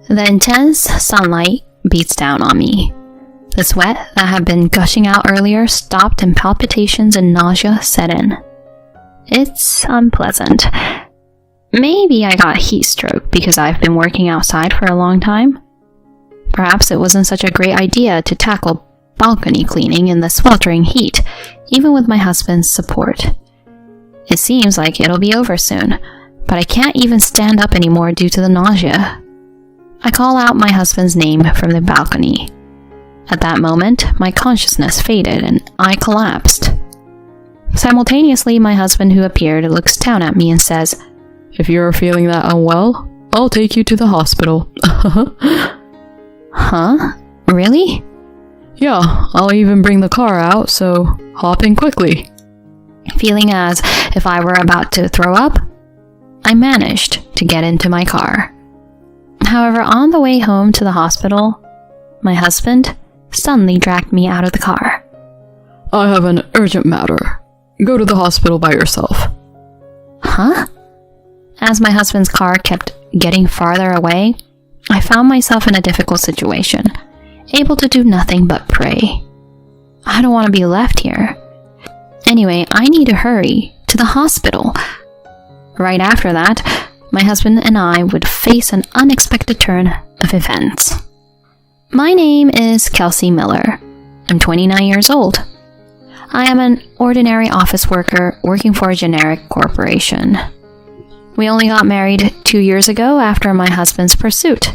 The intense sunlight beats down on me. The sweat that had been gushing out earlier stopped and palpitations and nausea set in. It's unpleasant. Maybe I got heat stroke because I've been working outside for a long time. Perhaps it wasn't such a great idea to tackle balcony cleaning in the sweltering heat, even with my husband's support. It seems like it'll be over soon, but I can't even stand up anymore due to the nausea. I call out my husband's name from the balcony. At that moment, my consciousness faded and I collapsed. Simultaneously, my husband, who appeared, looks down at me and says, "If you're feeling that unwell, I'll take you to the hospital." Huh? Really? Yeah, I'll even bring the car out, so hop in quickly. Feeling as if I were about to throw up, I managed to get into my car. However, on the way home to the hospital, my husband suddenly dragged me out of the car. "I have an urgent matter. Go to the hospital by yourself." Huh? As my husband's car kept getting farther away, I found myself in a difficult situation, able to do nothing but pray. I don't want to be left here. Anyway, I need to hurry to the hospital. Right after that, my husband and I would face an unexpected turn of events. My name is Kelsey Miller. I'm 29 years old. I am an ordinary office worker working for a generic corporation. We only got married 2 years ago after my husband's pursuit.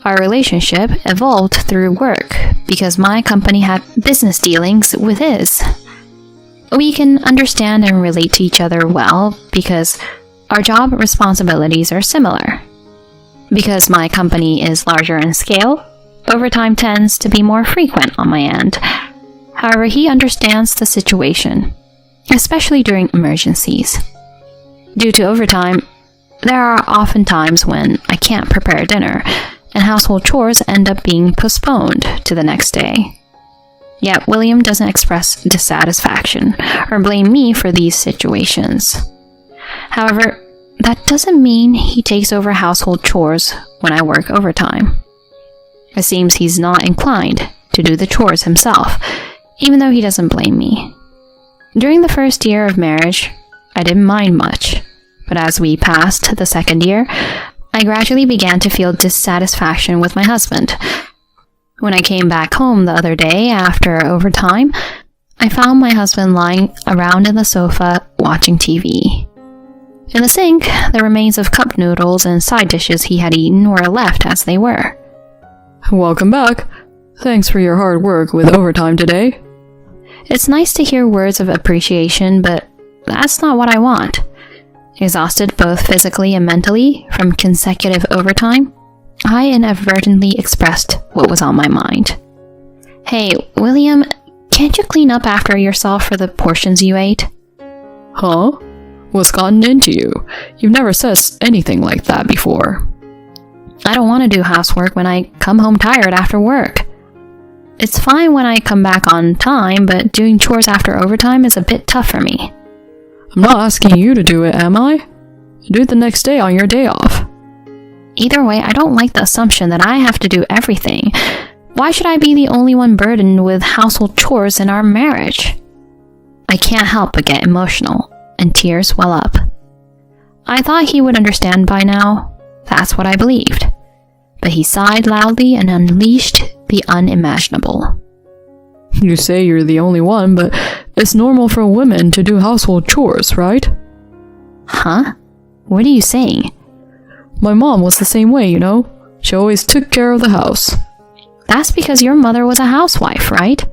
Our relationship evolved through work because my company had business dealings with his. We can understand and relate to each other well because our job responsibilities are similar. Because my company is larger in scale, overtime tends to be more frequent on my end. However, he understands the situation, especially during emergencies. Due to overtime, there are often times when I can't prepare dinner, and household chores end up being postponed to the next day. Yet William doesn't express dissatisfaction or blame me for these situations. However, that doesn't mean he takes over household chores when I work overtime. It seems he's not inclined to do the chores himself, even though he doesn't blame me. During the first year of marriage, I didn't mind much, but as we passed the second year, I gradually began to feel dissatisfaction with my husband. When I came back home the other day after overtime, I found my husband lying around in the sofa watching TV. In the sink, the remains of cup noodles and side dishes he had eaten were left as they were. "Welcome back. Thanks for your hard work with overtime today." It's nice to hear words of appreciation, but that's not what I want. Exhausted both physically and mentally from consecutive overtime, I inadvertently expressed what was on my mind. "Hey, William, can't you clean up after yourself for the portions you ate?" "Huh? What's gotten into you? You've never said anything like that before." "I don't want to do housework when I come home tired after work. It's fine when I come back on time, but doing chores after overtime is a bit tough for me." "I'm not asking you to do it, am I? Do it the next day on your day off." Either way, I don't like the assumption that I have to do everything. Why should I be the only one burdened with household chores in our marriage? I can't help but get emotional, and tears well up. I thought he would understand by now. That's what I believed. But he sighed loudly and unleashed the unimaginable. "You say you're the only one, but it's normal for women to do household chores, right?" Huh? What are you saying? "My mom was the same way, you know. She always took care of the house." That's because your mother was a housewife, right?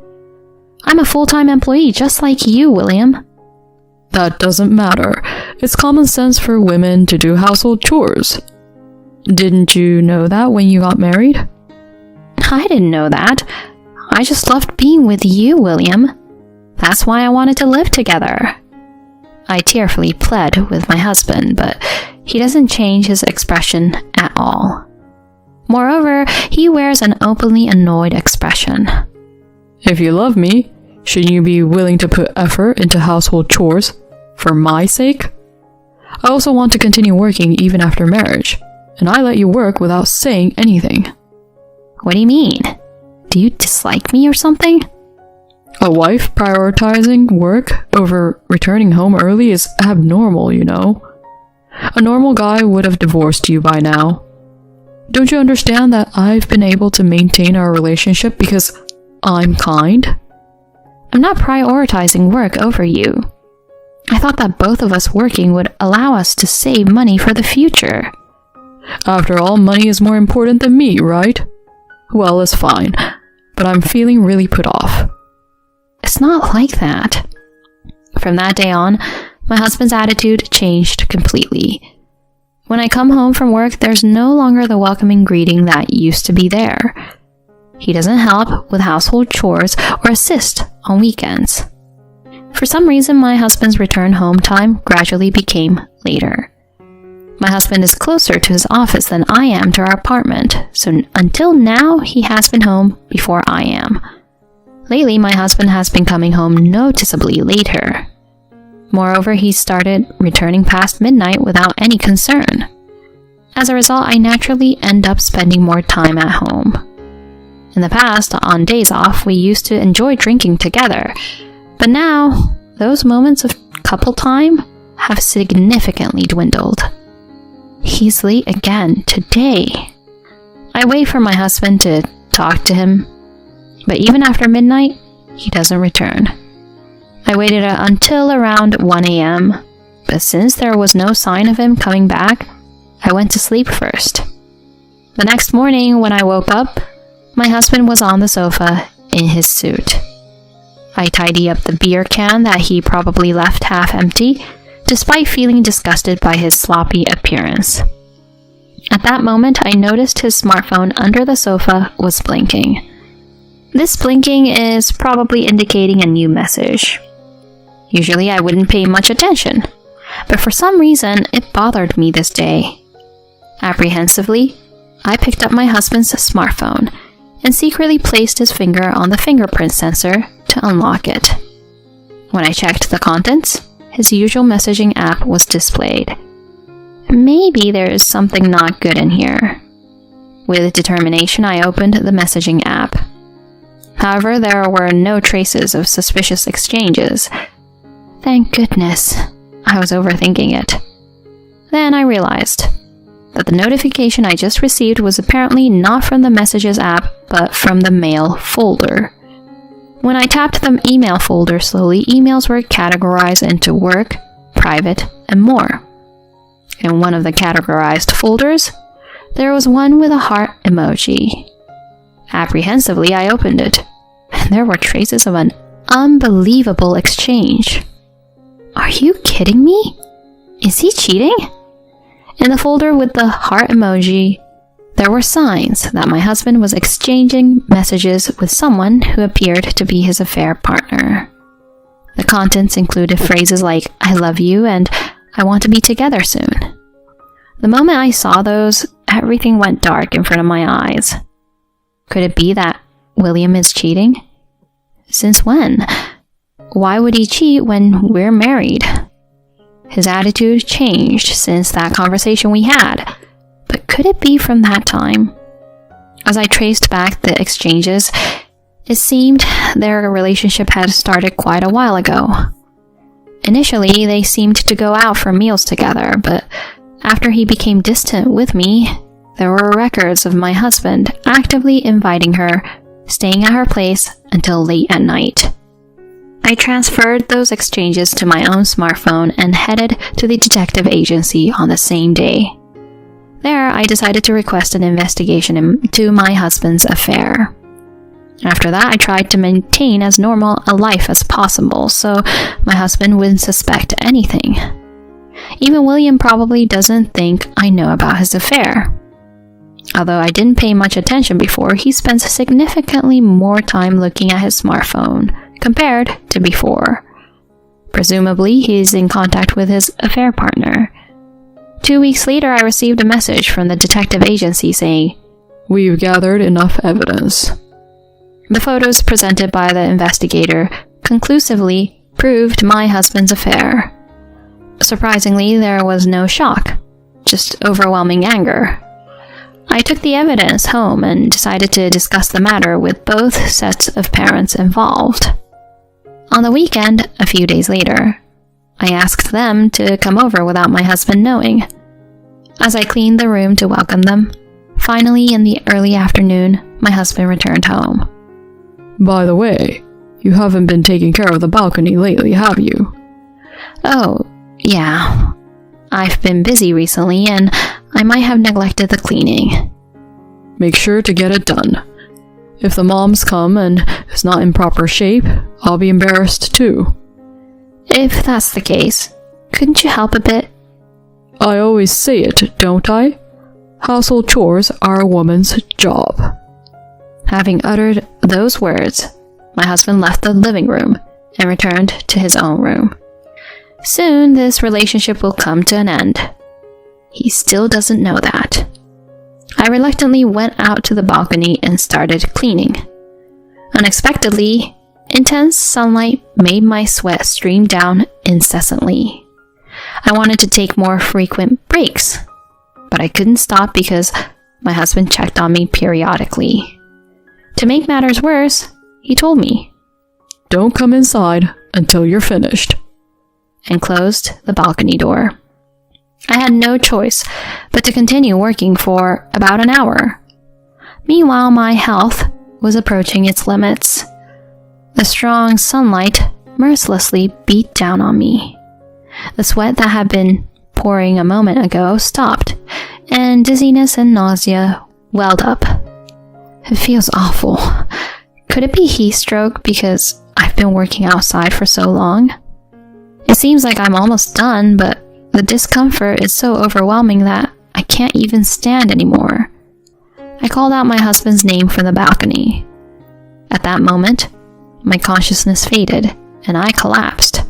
I'm a full-time employee just like you, William. "That doesn't matter. It's common sense for women to do household chores. Didn't you know that when you got married?" I didn't know that. I just loved being with you, William. That's why I wanted to live together. I tearfully pled with my husband, but he doesn't change his expression at all. Moreover, he wears an openly annoyed expression. "If you love me, shouldn't you be willing to put effort into household chores for my sake? I also want to continue working even after marriage, and I let you work without saying anything. What do you mean? Do you dislike me or something? A wife prioritizing work over returning home early is abnormal, you know. A normal guy would have divorced you by now. Don't you understand that I've been able to maintain our relationship because I'm kind? I'm not prioritizing work over you. I thought that both of us working would allow us to save money for the future. After all, money is more important than me, right? Well, it's fine, but I'm feeling really put off. It's not like that. From that day on, my husband's attitude changed completely. When I come home from work, there's no longer the welcoming greeting that used to be there. He doesn't help with household chores or assist on weekends. For some reason, my husband's return home time gradually became later. My husband is closer to his office than I am to our apartment, so until now, he has been home before I am. Lately, my husband has been coming home noticeably later. Moreover, he started returning past midnight without any concern. As a result, I naturally end up spending more time at home. In the past, on days off, we used to enjoy drinking together, but now, those moments of couple time have significantly dwindled. He's late again today. I wait for my husband to talk to him, but even after midnight, he doesn't return. I waited until around 1 a.m., but since there was no sign of him coming back, I went to sleep first. The next morning, when I woke up, my husband was on the sofa in his suit. I tidy up the beer can that he probably left half empty, despite feeling disgusted by his sloppy appearance. At that moment, I noticed his smartphone under the sofa was blinking. This blinking is probably indicating a new message. Usually I wouldn't pay much attention, but for some reason it bothered me this day. Apprehensively, I picked up my husband's smartphone and secretly placed his finger on the fingerprint sensor to unlock it. When I checked the contents, his usual messaging app was displayed. Maybe there's something not good in here. With determination, I opened the messaging app. However, there were no traces of suspicious exchanges. Thank goodness, I was overthinking it. Then I realized that the notification I just received was apparently not from the Messages app, but from the Mail folder. When I tapped the email folder slowly, emails were categorized into work, private, and more. In one of the categorized folders, there was one with a heart emoji. Apprehensively, I opened it, and there were traces of an unbelievable exchange. Are you kidding me? Is he cheating? In the folder with the heart emoji, there were signs that my husband was exchanging messages with someone who appeared to be his affair partner. The contents included phrases like, "I love you" and "I want to be together soon." The moment I saw those, everything went dark in front of my eyes. Could it be that William is cheating? Since when? Why would he cheat when we're married? His attitude changed since that conversation we had, but could it be from that time? As I traced back the exchanges, it seemed their relationship had started quite a while ago. Initially, they seemed to go out for meals together, but after he became distant with me, there were records of my husband actively inviting her, staying at her place until late at night. I transferred those exchanges to my own smartphone and headed to the detective agency on the same day. There, I decided to request an investigation into my husband's affair. After that, I tried to maintain as normal a life as possible, so my husband wouldn't suspect anything. Even William probably doesn't think I know about his affair. Although I didn't pay much attention before, he spends significantly more time looking at his smartphone compared to before. Presumably, he's in contact with his affair partner. 2 weeks later, I received a message from the detective agency saying, "We've gathered enough evidence." The photos presented by the investigator conclusively proved my husband's affair. Surprisingly, there was no shock, just overwhelming anger. I took the evidence home and decided to discuss the matter with both sets of parents involved. On the weekend, a few days later, I asked them to come over without my husband knowing. As I cleaned the room to welcome them, finally in the early afternoon, my husband returned home. By the way, you haven't been taking care of the balcony lately, have you? Oh, yeah. I've been busy recently and I might have neglected the cleaning. Make sure to get it done. If the moms come and it's not in proper shape, I'll be embarrassed too. If that's the case, couldn't you help a bit? I always say it, don't I? Household chores are a woman's job. Having uttered those words, my husband left the living room and returned to his own room. Soon, this relationship will come to an end. He still doesn't know that. I reluctantly went out to the balcony and started cleaning. Unexpectedly, intense sunlight made my sweat stream down incessantly. I wanted to take more frequent breaks, but I couldn't stop because my husband checked on me periodically. To make matters worse, he told me, "Don't come inside until you're finished," and closed the balcony door. I had no choice but to continue working for about an hour. Meanwhile, my health was approaching its limits. The strong sunlight mercilessly beat down on me. The sweat that had been pouring a moment ago stopped, and dizziness and nausea welled up. It feels awful. Could it be heatstroke because I've been working outside for so long? It seems like I'm almost done, but the discomfort is so overwhelming that I can't even stand anymore. I called out my husband's name from the balcony. At that moment, my consciousness faded, and I collapsed.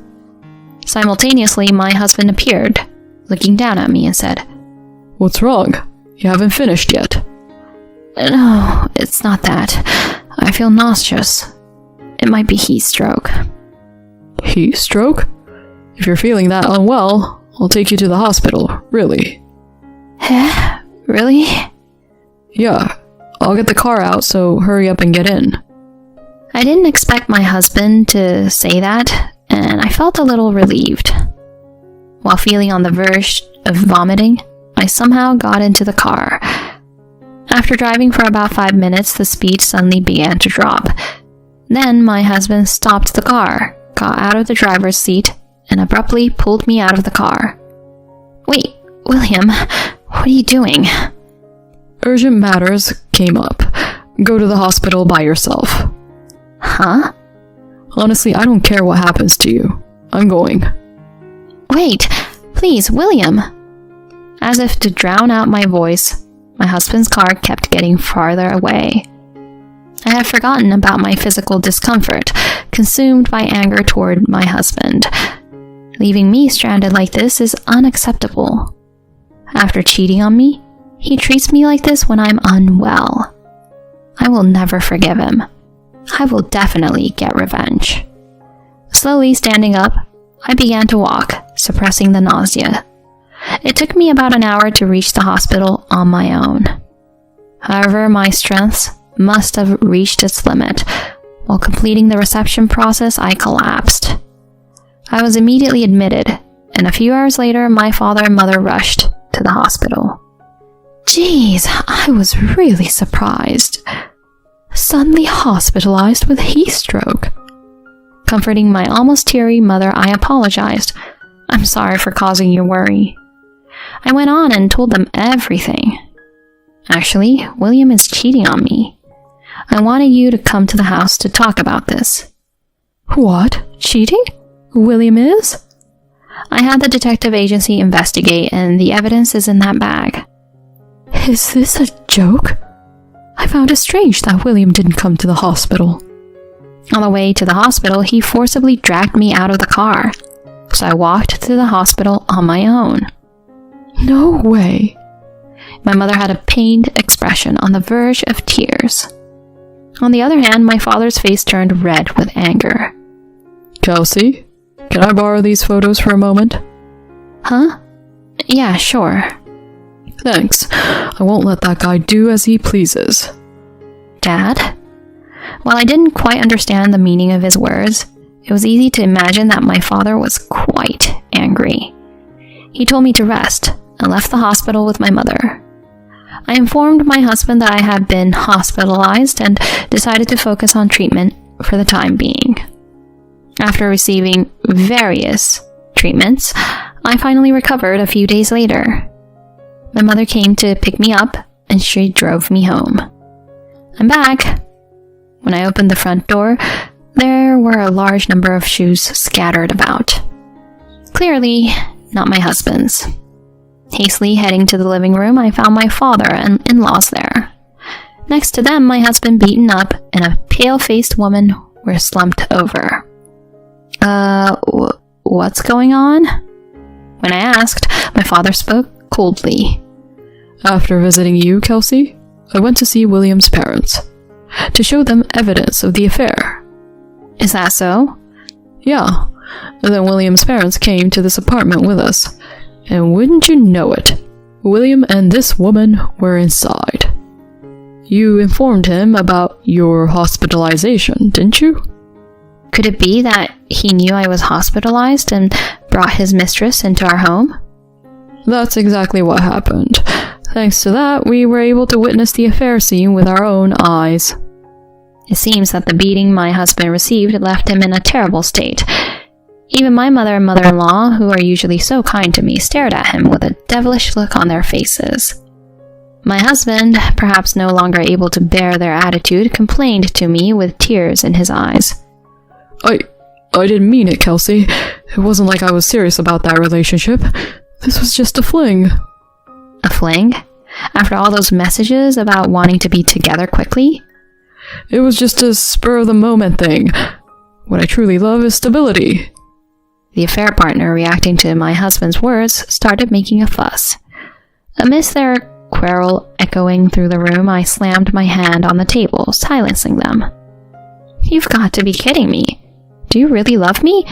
Simultaneously, my husband appeared, looking down at me and said, "What's wrong? You haven't finished yet." "No, it's not that. I feel nauseous. It might be heatstroke." Heat stroke? If you're feeling that unwell, I'll take you to the hospital, really. Huh? Really? Yeah, I'll get the car out, so hurry up and get in. I didn't expect my husband to say that, and I felt a little relieved. While feeling on the verge of vomiting, I somehow got into the car. After driving for about 5 minutes, the speed suddenly began to drop. Then my husband stopped the car, got out of the driver's seat, and abruptly pulled me out of the car. "Wait, William, what are you doing?" Urgent matters came up. Go to the hospital by yourself. Huh? Honestly, I don't care what happens to you. I'm going. Wait, please, William. As if to drown out my voice, my husband's car kept getting farther away. I had forgotten about my physical discomfort, consumed by anger toward my husband. Leaving me stranded like this is unacceptable. After cheating on me, he treats me like this when I'm unwell. I will never forgive him. I will definitely get revenge. Slowly standing up, I began to walk, suppressing the nausea. It took me about an hour to reach the hospital on my own. However, my strength must have reached its limit. While completing the reception process, I collapsed. I was immediately admitted, and a few hours later, my father and mother rushed to the hospital. Geez, I was really surprised. Suddenly hospitalized with heatstroke. Comforting my almost teary mother, I apologized. "I'm sorry for causing you worry." I went on and told them everything. "Actually, William is cheating on me. I wanted you to come to the house to talk about this." "What? Cheating? William is?" "I had the detective agency investigate, and the evidence is in that bag." "Is this a joke? I found it strange that William didn't come to the hospital." On the way to the hospital, he forcibly dragged me out of the car, so I walked to the hospital on my own. "No way." My mother had a pained expression on the verge of tears. On the other hand, my father's face turned red with anger. "Kelsey, can I borrow these photos for a moment?" "Huh? Yeah, sure." Thanks. I won't let that guy do as he pleases. Dad? While I didn't quite understand the meaning of his words, it was easy to imagine that my father was quite angry. He told me to rest and left the hospital with my mother. I informed my husband that I had been hospitalized and decided to focus on treatment for the time being. After receiving various treatments, I finally recovered a few days later. My mother came to pick me up and she drove me home. I'm back. When I opened the front door, there were a large number of shoes scattered about. Clearly, not my husband's. Hastily heading to the living room, I found my father and in-laws there. Next to them, my husband beaten up and a pale-faced woman were slumped over. What's going on? When I asked, my father spoke coldly. After visiting you, Kelsey, I went to see William's parents, to show them evidence of the affair. Is that so? Yeah. And then William's parents came to this apartment with us. And wouldn't you know it, William and this woman were inside. You informed him about your hospitalization, didn't you? Could it be that he knew I was hospitalized and brought his mistress into our home? That's exactly what happened. Thanks to that, we were able to witness the affair scene with our own eyes. It seems that the beating my husband received left him in a terrible state. Even my mother and mother-in-law, who are usually so kind to me, stared at him with a devilish look on their faces. My husband, perhaps no longer able to bear their attitude, complained to me with tears in his eyes. I didn't mean it, Kelsey. It wasn't like I was serious about that relationship. This was just a fling. A fling? After all those messages about wanting to be together quickly? It was just a spur-of-the-moment thing. What I truly love is stability. The affair partner, reacting to my husband's words, started making a fuss. Amidst their quarrel echoing through the room, I slammed my hand on the table, silencing them. You've got to be kidding me. Do you really love me?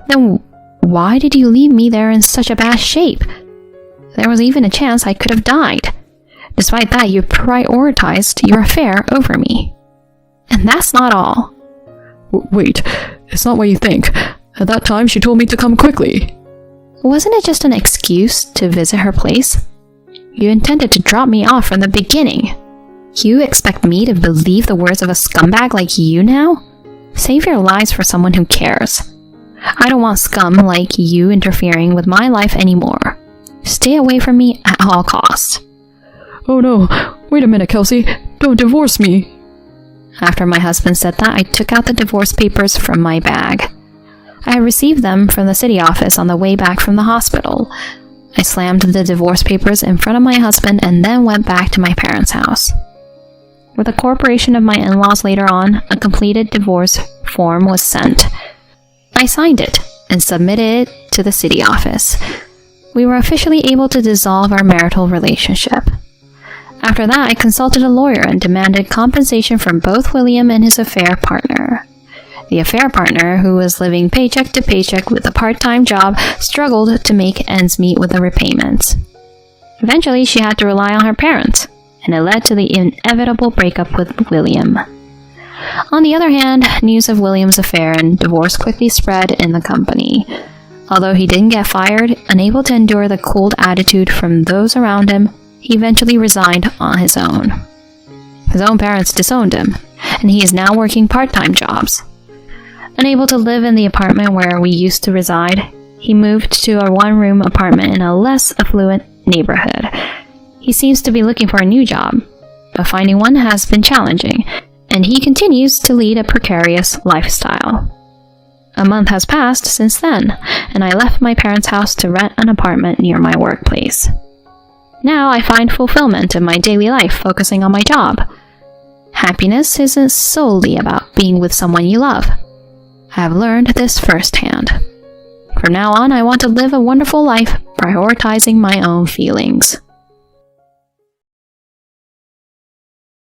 Then why did you leave me there in such a bad shape? There was even a chance I could have died. Despite that, you prioritized your affair over me. And that's not all. Wait, it's not what you think. At that time, she told me to come quickly. Wasn't it just an excuse to visit her place? You intended to drop me off from the beginning. You expect me to believe the words of a scumbag like you now? Save your lies for someone who cares. I don't want scum like you interfering with my life anymore. Stay away from me at all costs. Oh no, wait a minute, Kelsey. Don't divorce me. After my husband said that, I took out the divorce papers from my bag. I had received them from the city office on the way back from the hospital. I slammed the divorce papers in front of my husband and then went back to my parents' house. With the corporation of my in-laws later on, a completed divorce form was sent. I signed it and submitted it to the city office. We were officially able to dissolve our marital relationship. After that, I consulted a lawyer and demanded compensation from both William and his affair partner. The affair partner, who was living paycheck to paycheck with a part-time job, struggled to make ends meet with the repayments. Eventually, she had to rely on her parents, and it led to the inevitable breakup with William. On the other hand, news of William's affair and divorce quickly spread in the company. Although he didn't get fired, unable to endure the cold attitude from those around him, he eventually resigned on his own. His own parents disowned him, and he is now working part-time jobs. Unable to live in the apartment where we used to reside, he moved to a one-room apartment in a less affluent neighborhood. He seems to be looking for a new job, but finding one has been challenging, and he continues to lead a precarious lifestyle. A month has passed since then, and I left my parents' house to rent an apartment near my workplace. Now I find fulfillment in my daily life focusing on my job. Happiness isn't solely about being with someone you love. I have learned this firsthand. From now on, I want to live a wonderful life, prioritizing my own feelings.